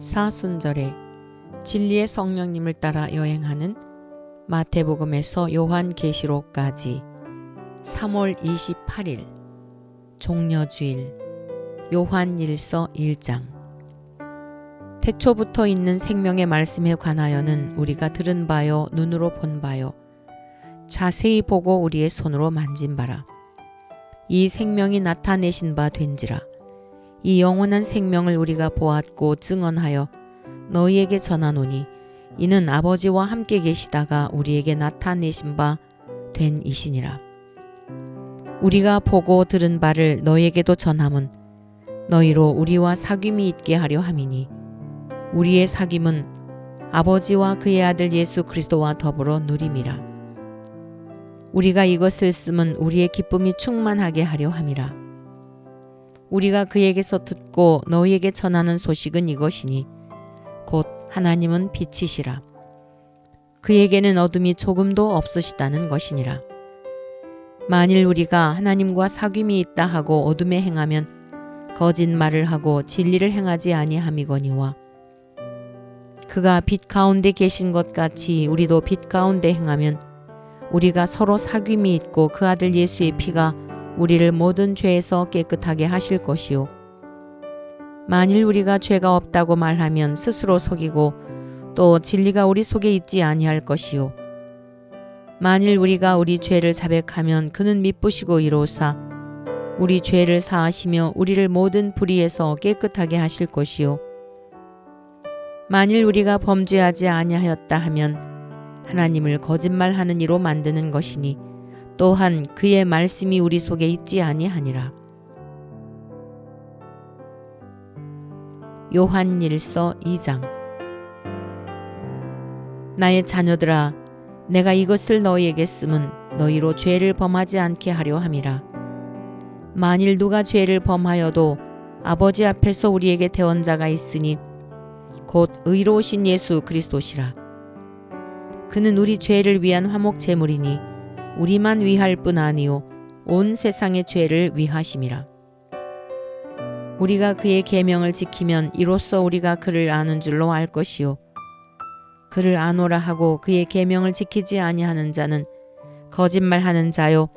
사순절에 진리의 성령님을 따라 여행하는 마태복음에서 요한계시록까지 3월 28일 종려주일 요한일서 1장. 태초부터 있는 생명의 말씀에 관하여는 우리가 들은 바요 눈으로 본 바요 자세히 보고 우리의 손으로 만진 바라. 이 생명이 나타내신 바 된지라. 이 영원한 생명을 우리가 보았고 증언하여 너희에게 전하노니 이는 아버지와 함께 계시다가 우리에게 나타내신 바 된 이시니라. 우리가 보고 들은 바를 너희에게도 전함은 너희로 우리와 사귐이 있게 하려 함이니 우리의 사귐은 아버지와 그의 아들 예수 그리스도와 더불어 누림이라. 우리가 이것을 쓰면 우리의 기쁨이 충만하게 하려 함이라. 우리가 그에게서 듣고 너희에게 전하는 소식은 이것이니 곧 하나님은 빛이시라. 그에게는 어둠이 조금도 없으시다는 것이니라. 만일 우리가 하나님과 사귐이 있다 하고 어둠에 행하면 거짓말을 하고 진리를 행하지 아니함이거니와 그가 빛 가운데 계신 것 같이 우리도 빛 가운데 행하면 우리가 서로 사귐이 있고 그 아들 예수의 피가 우리를 모든 죄에서 깨끗하게 하실 것이요. 만일 우리가 죄가 없다고 말하면 스스로 속이고 또 진리가 우리 속에 있지 아니할 것이요. 만일 우리가 우리 죄를 자백하면 그는 미쁘시고 이로사 우리 죄를 사하시며 우리를 모든 불의에서 깨끗하게 하실 것이요. 만일 우리가 범죄하지 아니하였다 하면 하나님을 거짓말하는 이로 만드는 것이니 또한 그의 말씀이 우리 속에 있지 아니하니라. 요한일서 2장. 나의 자녀들아, 내가 이것을 너희에게 쓰면 너희로 죄를 범하지 않게 하려 함이라. 만일 누가 죄를 범하여도 아버지 앞에서 우리에게 대언자가 있으니 곧 의로우신 예수 그리스도시라. 그는 우리 죄를 위한 화목 제물이니 우리만 위할 뿐 아니요 온 세상의 죄를 위하심이라. 우리가 그의 계명을 지키면 이로써 우리가 그를 아는 줄로 알 것이요. 그를 아노라 하고 그의 계명을 지키지 아니하는 자는 거짓말하는 자요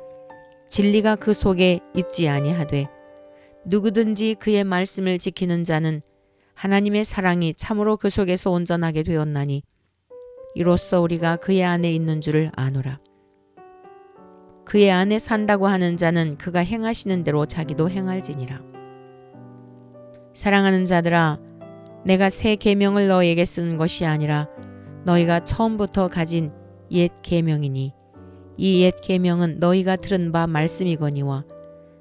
진리가 그 속에 있지 아니하되 누구든지 그의 말씀을 지키는 자는 하나님의 사랑이 참으로 그 속에서 온전하게 되었나니 이로써 우리가 그의 안에 있는 줄을 아노라. 그의 안에 산다고 하는 자는 그가 행하시는 대로 자기도 행할지니라. 사랑하는 자들아, 내가 새 계명을 너희에게 쓰는 것이 아니라 너희가 처음부터 가진 옛 계명이니 이 옛 계명은 너희가 들은 바 말씀이거니와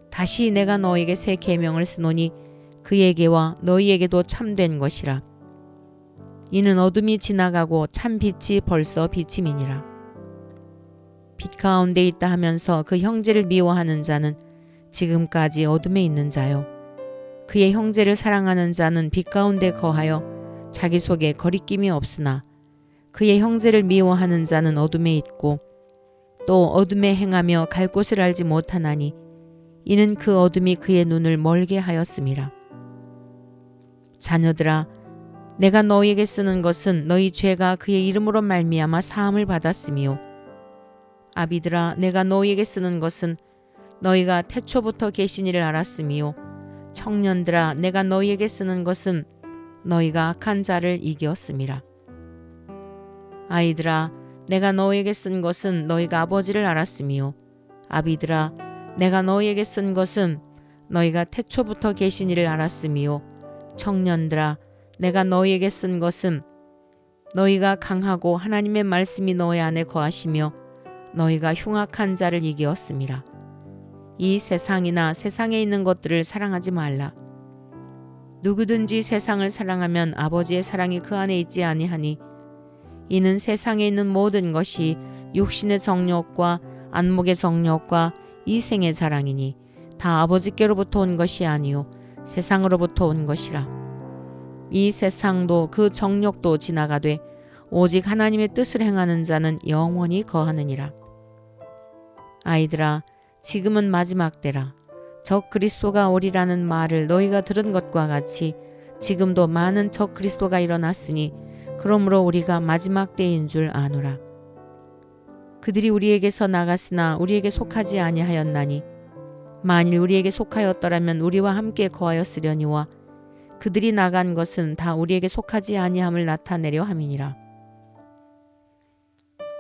다시 내가 너희에게 새 계명을 쓰노니 그에게와 너희에게도 참된 것이라. 이는 어둠이 지나가고 참 빛이 벌써 비침이니라. 빛 가운데 있다 하면서 그 형제를 미워하는 자는 지금까지 어둠에 있는 자요. 그의 형제를 사랑하는 자는 빛 가운데 거하여 자기 속에 거리낌이 없으나 그의 형제를 미워하는 자는 어둠에 있고 또 어둠에 행하며 갈 곳을 알지 못하나니 이는 그 어둠이 그의 눈을 멀게 하였음이라. 자녀들아, 내가 너희에게 쓰는 것은 너희 죄가 그의 이름으로 말미암아 사함을 받았으며 아비들아, 내가 너희에게 쓰는 것은 너희가 태초부터 계신 이를 알았으며 청년들아, 내가 너희에게 쓰는 것은 너희가 악한 자를 이겼음이라. 아이들아, 내가 너희에게 쓴 것은 너희가 아버지를 알았으며 아비들아, 내가 너희에게 쓴 것은 너희가 태초부터 계신 이를 알았으며 청년들아, 내가 너희에게 쓴 것은 너희가 강하고 하나님의 말씀이 너희 안에 거하시며 너희가 흉악한 자를 이기었음이라. 이 세상이나 세상에 있는 것들을 사랑하지 말라. 누구든지 세상을 사랑하면 아버지의 사랑이 그 안에 있지 아니하니 이는 세상에 있는 모든 것이 육신의 정욕과 안목의 정욕과 이생의 자랑이니 다 아버지께로부터 온 것이 아니요 세상으로부터 온 것이라. 이 세상도 그 정욕도 지나가되 오직 하나님의 뜻을 행하는 자는 영원히 거하느니라. 아이들아, 지금은 마지막 때라. 적 그리스도가 오리라는 말을 너희가 들은 것과 같이 지금도 많은 적 그리스도가 일어났으니 그러므로 우리가 마지막 때인 줄 아노라. 그들이 우리에게서 나갔으나 우리에게 속하지 아니하였나니 만일 우리에게 속하였더라면 우리와 함께 거하였으려니와 그들이 나간 것은 다 우리에게 속하지 아니함을 나타내려 함이니라.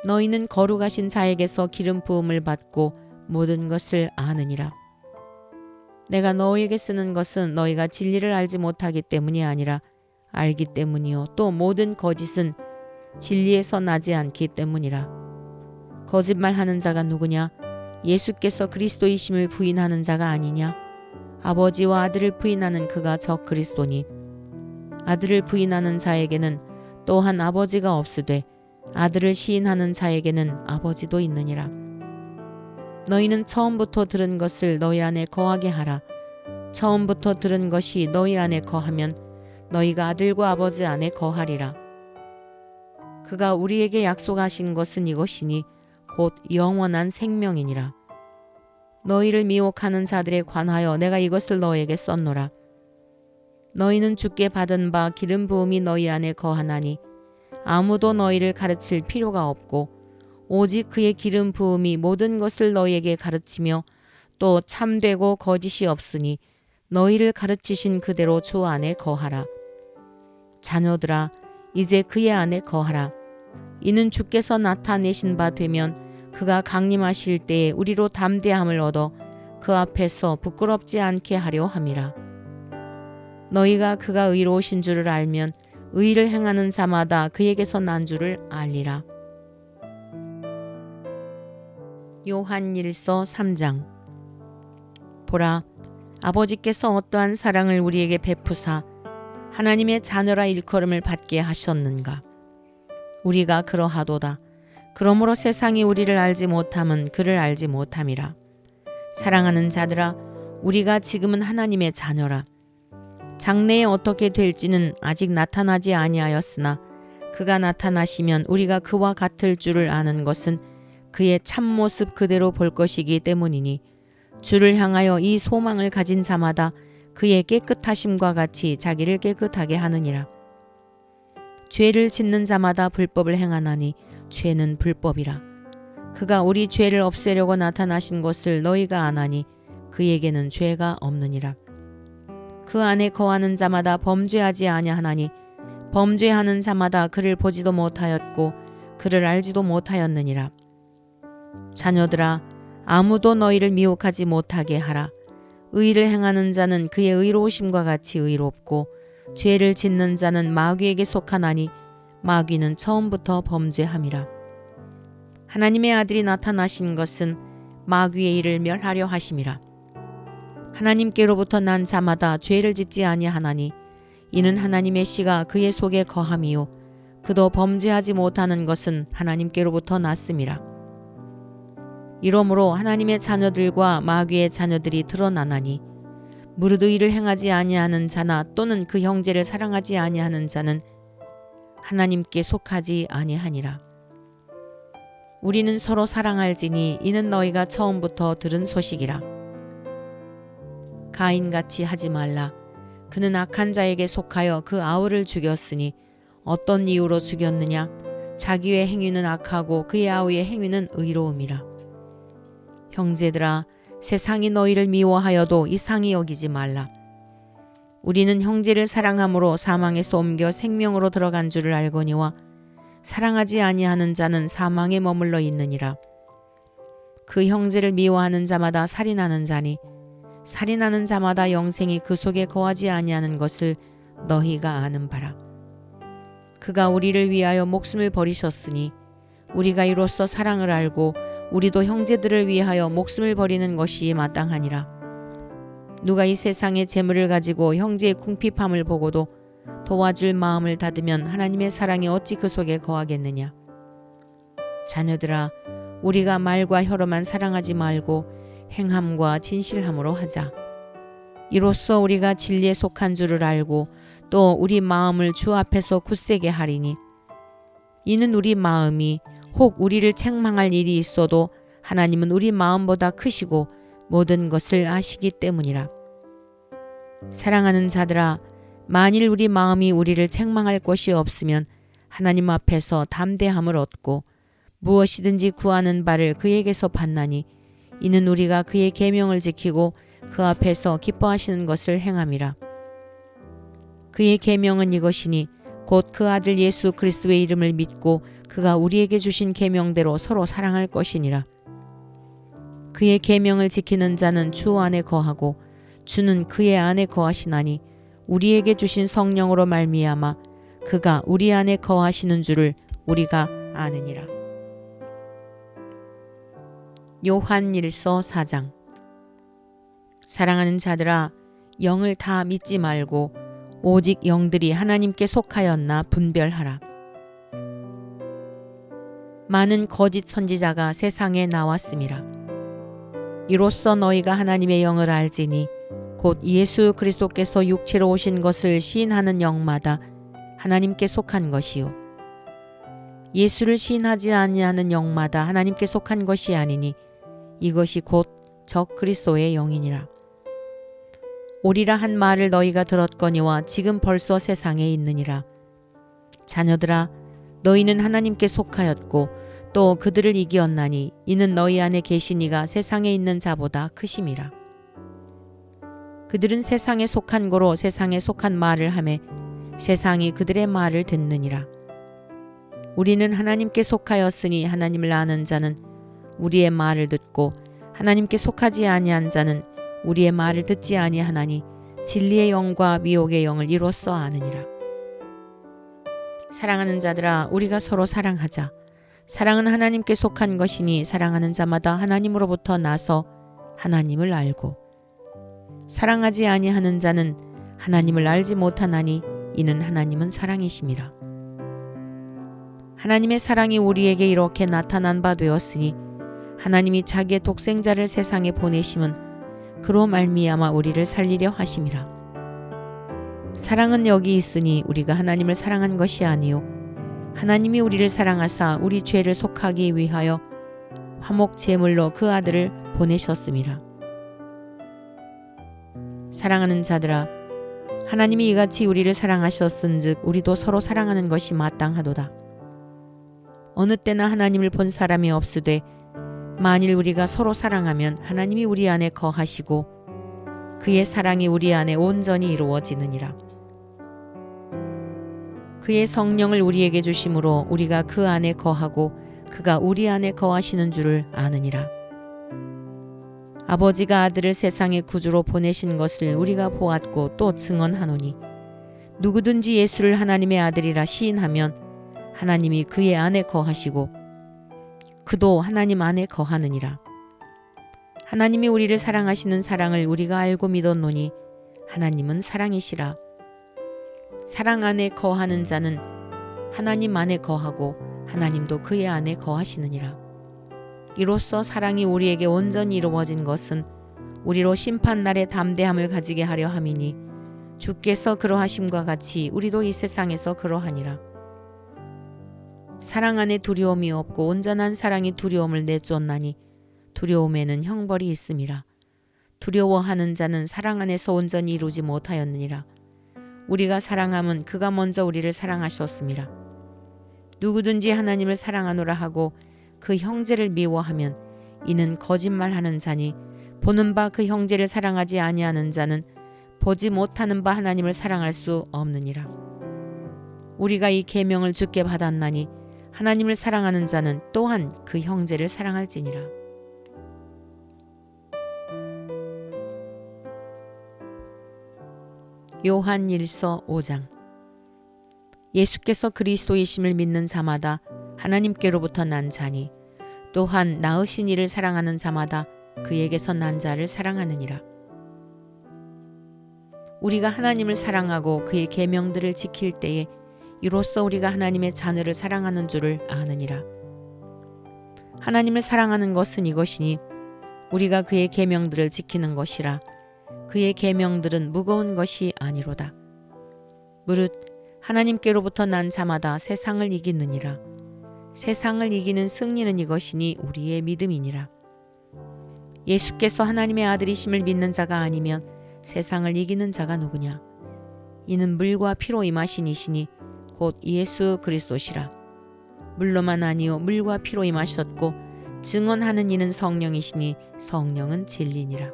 너희는 거룩하신 자에게서 기름 부음을 받고 모든 것을 아느니라. 내가 너희에게 쓰는 것은 너희가 진리를 알지 못하기 때문이 아니라 알기 때문이요 또 모든 거짓은 진리에서 나지 않기 때문이라. 거짓말하는 자가 누구냐? 예수께서 그리스도이심을 부인하는 자가 아니냐? 아버지와 아들을 부인하는 그가 적 그리스도니 아들을 부인하는 자에게는 또한 아버지가 없으되 아들을 시인하는 자에게는 아버지도 있느니라. 너희는 처음부터 들은 것을 너희 안에 거하게 하라. 처음부터 들은 것이 너희 안에 거하면 너희가 아들과 아버지 안에 거하리라. 그가 우리에게 약속하신 것은 이것이니 곧 영원한 생명이니라. 너희를 미혹하는 자들에 관하여 내가 이것을 너희에게 썼노라. 너희는 주께 받은 바 기름 부음이 너희 안에 거하나니 아무도 너희를 가르칠 필요가 없고 오직 그의 기름 부음이 모든 것을 너희에게 가르치며 또 참되고 거짓이 없으니 너희를 가르치신 그대로 주 안에 거하라. 자녀들아 이제 그의 안에 거하라. 이는 주께서 나타내신 바 되면 그가 강림하실 때에 우리로 담대함을 얻어 그 앞에서 부끄럽지 않게 하려 함이라. 너희가 그가 의로우신 줄을 알면 의를 행하는 자마다 그에게서 난 줄을 알리라. 요한일서 3장. 보라, 아버지께서 어떠한 사랑을 우리에게 베푸사 하나님의 자녀라 일컬음을 받게 하셨는가. 우리가 그러하도다. 그러므로 세상이 우리를 알지 못함은 그를 알지 못함이라. 사랑하는 자들아, 우리가 지금은 하나님의 자녀라. 장래에 어떻게 될지는 아직 나타나지 아니하였으나 그가 나타나시면 우리가 그와 같을 줄을 아는 것은 그의 참모습 그대로 볼 것이기 때문이니 주를 향하여 이 소망을 가진 자마다 그의 깨끗하심과 같이 자기를 깨끗하게 하느니라. 죄를 짓는 자마다 불법을 행하나니 죄는 불법이라. 그가 우리 죄를 없애려고 나타나신 것을 너희가 아나니 그에게는 죄가 없느니라. 그 안에 거하는 자마다 범죄하지 아니하나니 범죄하는 자마다 그를 보지도 못하였고 그를 알지도 못하였느니라. 자녀들아, 아무도 너희를 미혹하지 못하게 하라. 의를 행하는 자는 그의 의로우심과 같이 의롭고 죄를 짓는 자는 마귀에게 속하나니 마귀는 처음부터 범죄함이라. 하나님의 아들이 나타나신 것은 마귀의 일을 멸하려 하심이라. 하나님께로부터 난 자마다 죄를 짓지 아니하나니 이는 하나님의 씨가 그의 속에 거함이요 그도 범죄하지 못하는 것은 하나님께로부터 났음이라. 이러므로 하나님의 자녀들과 마귀의 자녀들이 드러나나니 무릇 의를 행하지 아니하는 자나 또는 그 형제를 사랑하지 아니하는 자는 하나님께 속하지 아니하니라. 우리는 서로 사랑할지니 이는 너희가 처음부터 들은 소식이라. 가인같이 하지 말라. 그는 악한 자에게 속하여 그 아우를 죽였으니 어떤 이유로 죽였느냐? 자기의 행위는 악하고 그의 아우의 행위는 의로움이라. 형제들아, 세상이 너희를 미워하여도 이상히 여기지 말라. 우리는 형제를 사랑함으로 사망에서 옮겨 생명으로 들어간 줄을 알거니와 사랑하지 아니하는 자는 사망에 머물러 있느니라. 그 형제를 미워하는 자마다 살인하는 자니 살인하는 자마다 영생이 그 속에 거하지 아니하는 것을 너희가 아는 바라. 그가 우리를 위하여 목숨을 버리셨으니 우리가 이로써 사랑을 알고 우리도 형제들을 위하여 목숨을 버리는 것이 마땅하니라. 누가 이 세상의 재물을 가지고 형제의 궁핍함을 보고도 도와줄 마음을 닫으면 하나님의 사랑이 어찌 그 속에 거하겠느냐. 자녀들아, 우리가 말과 혀로만 사랑하지 말고 행함과 진실함으로 하자. 이로써 우리가 진리에 속한 줄을 알고 또 우리 마음을 주 앞에서 굳세게 하리니 이는 우리 마음이 혹 우리를 책망할 일이 있어도 하나님은 우리 마음보다 크시고 모든 것을 아시기 때문이라. 사랑하는 자들아, 만일 우리 마음이 우리를 책망할 것이 없으면 하나님 앞에서 담대함을 얻고 무엇이든지 구하는 바를 그에게서 받나니 이는 우리가 그의 계명을 지키고 그 앞에서 기뻐하시는 것을 행함이라. 그의 계명은 이것이니 곧 그 아들 예수 그리스도의 이름을 믿고 그가 우리에게 주신 계명대로 서로 사랑할 것이니라. 그의 계명을 지키는 자는 주 안에 거하고 주는 그의 안에 거하시나니 우리에게 주신 성령으로 말미암아 그가 우리 안에 거하시는 줄을 우리가 아느니라. 요한일서 4장. 사랑하는 자들아, 영을 다 믿지 말고 오직 영들이 하나님께 속하였나 분별하라. 많은 거짓 선지자가 세상에 나왔음이라. 이로써 너희가 하나님의 영을 알지니 곧 예수 그리스도께서 육체로 오신 것을 시인하는 영마다 하나님께 속한 것이요 예수를 시인하지 아니하는 영마다 하나님께 속한 것이 아니니 이것이 곧 적 그리스도의 영이니라. 오리라 한 말을 너희가 들었거니와 지금 벌써 세상에 있느니라. 자녀들아, 너희는 하나님께 속하였고 또 그들을 이기었나니 이는 너희 안에 계신 이가 세상에 있는 자보다 크심이라. 그들은 세상에 속한 고로 세상에 속한 말을 하매 세상이 그들의 말을 듣느니라. 우리는 하나님께 속하였으니 하나님을 아는 자는 우리의 말을 듣고 하나님께 속하지 아니한 자는 우리의 말을 듣지 아니하나니 진리의 영과 미혹의 영을 이로써 아느니라. 사랑하는 자들아, 우리가 서로 사랑하자. 사랑은 하나님께 속한 것이니 사랑하는 자마다 하나님으로부터 나서 하나님을 알고 사랑하지 아니하는 자는 하나님을 알지 못하나니 이는 하나님은 사랑이심이라. 하나님의 사랑이 우리에게 이렇게 나타난 바 되었으니 하나님이 자기의 독생자를 세상에 보내심은 그로 말미암아 우리를 살리려 하심이라. 사랑은 여기 있으니 우리가 하나님을 사랑한 것이 아니요 하나님이 우리를 사랑하사 우리 죄를 속하기 위하여 화목 제물로 그 아들을 보내셨음이라. 사랑하는 자들아, 하나님이 이같이 우리를 사랑하셨은즉 우리도 서로 사랑하는 것이 마땅하도다. 어느 때나 하나님을 본 사람이 없으되 만일 우리가 서로 사랑하면 하나님이 우리 안에 거하시고 그의 사랑이 우리 안에 온전히 이루어지느니라. 그의 성령을 우리에게 주심으로 우리가 그 안에 거하고 그가 우리 안에 거하시는 줄을 아느니라. 아버지가 아들을 세상의 구주로 보내신 것을 우리가 보았고 또 증언하노니 누구든지 예수를 하나님의 아들이라 시인하면 하나님이 그의 안에 거하시고 그도 하나님 안에 거하느니라. 하나님이 우리를 사랑하시는 사랑을 우리가 알고 믿었노니 하나님은 사랑이시라. 사랑 안에 거하는 자는 하나님 안에 거하고 하나님도 그의 안에 거하시느니라. 이로써 사랑이 우리에게 온전히 이루어진 것은 우리로 심판날에 담대함을 가지게 하려 함이니 주께서 그러하심과 같이 우리도 이 세상에서 그러하니라. 사랑 안에 두려움이 없고 온전한 사랑이 두려움을 내쫓나니 두려움에는 형벌이 있음이라. 두려워하는 자는 사랑 안에서 온전히 이루지 못하였느니라. 우리가 사랑함은 그가 먼저 우리를 사랑하셨음이라. 누구든지 하나님을 사랑하노라 하고 그 형제를 미워하면 이는 거짓말하는 자니 보는 바 그 형제를 사랑하지 아니하는 자는 보지 못하는 바 하나님을 사랑할 수 없느니라. 우리가 이 계명을 주께 받았나니 하나님을 사랑하는 자는 또한 그 형제를 사랑할지니라. 요한일서 5장. 예수께서 그리스도이심을 믿는 자마다 하나님께로부터 난 자니 또한 낳으신 이를 사랑하는 자마다 그에게서 난 자를 사랑하느니라. 우리가 하나님을 사랑하고 그의 계명들을 지킬 때에 이로써 우리가 하나님의 자녀를 사랑하는 줄을 아느니라. 하나님을 사랑하는 것은 이것이니 우리가 그의 계명들을 지키는 것이라. 그의 계명들은 무거운 것이 아니로다. 무릇 하나님께로부터 난 자마다 세상을 이기느니라. 세상을 이기는 승리는 이것이니 우리의 믿음이니라. 예수께서 하나님의 아들이심을 믿는 자가 아니면 세상을 이기는 자가 누구냐? 이는 물과 피로 임하신 이시니 곧 예수 그리스도시라. 물로만 아니요 물과 피로 임하셨고 증언하는 이는 성령이시니 성령은 진리니라.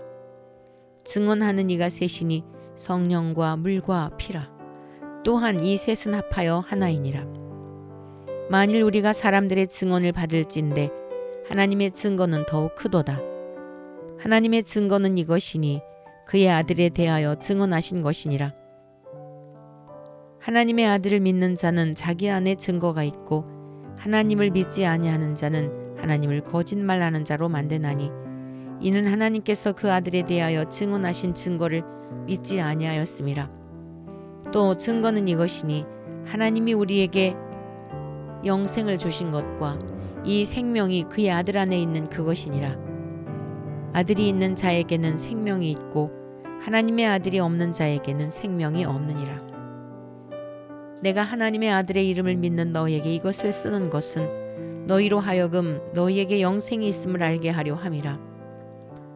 증언하는 이가 셋이니 성령과 물과 피라. 또한 이 셋은 합하여 하나이니라. 만일 우리가 사람들의 증언을 받을진대 하나님의 증거는 더욱 크도다. 하나님의 증거는 이것이니 그의 아들에 대하여 증언하신 것이니라. 하나님의 아들을 믿는 자는 자기 안에 증거가 있고 하나님을 믿지 아니하는 자는 하나님을 거짓말하는 자로 만드나니 이는 하나님께서 그 아들에 대하여 증언하신 증거를 믿지 아니하였음이라. 또 증거는 이것이니 하나님이 우리에게 영생을 주신 것과 이 생명이 그의 아들 안에 있는 그것이니라. 아들이 있는 자에게는 생명이 있고 하나님의 아들이 없는 자에게는 생명이 없느니라. 내가 하나님의 아들의 이름을 믿는 너희에게 이것을 쓰는 것은 너희로 하여금 너희에게 영생이 있음을 알게 하려 함이라.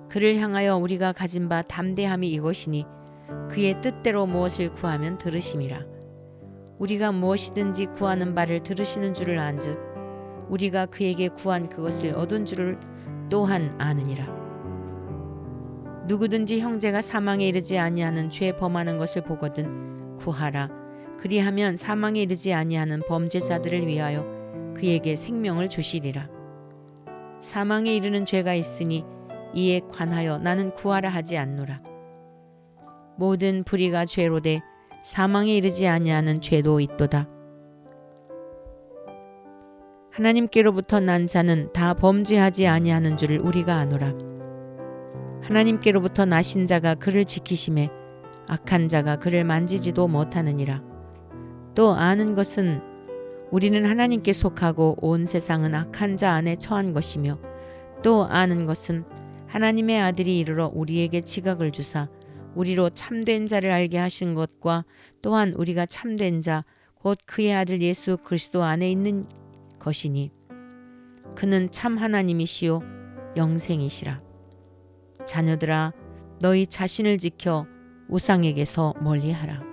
그를 향하여 우리가 가진 바 담대함이 이것이니 그의 뜻대로 무엇을 구하면 들으심이라. 우리가 무엇이든지 구하는 바를 들으시는 줄을 안즉 우리가 그에게 구한 그것을 얻은 줄을 또한 아느니라. 누구든지 형제가 사망에 이르지 아니하는 죄 범하는 것을 보거든 구하라. 그리하면 사망에 이르지 아니하는 범죄자들을 위하여 그에게 생명을 주시리라. 사망에 이르는 죄가 있으니 이에 관하여 나는 구하라 하지 않노라. 모든 불의가 죄로되 사망에 이르지 아니하는 죄도 있도다. 하나님께로부터 난 자는 다 범죄하지 아니하는 줄을 우리가 아노라. 하나님께로부터 나신 자가 그를 지키심에 악한 자가 그를 만지지도 못하느니라. 또 아는 것은 우리는 하나님께 속하고 온 세상은 악한 자 안에 처한 것이며 또 아는 것은 하나님의 아들이 이르러 우리에게 지각을 주사 우리로 참된 자를 알게 하신 것과 또한 우리가 참된 자 곧 그의 아들 예수 그리스도 안에 있는 것이니 그는 참 하나님이시요 영생이시라. 자녀들아 너희 자신을 지켜 우상에게서 멀리하라.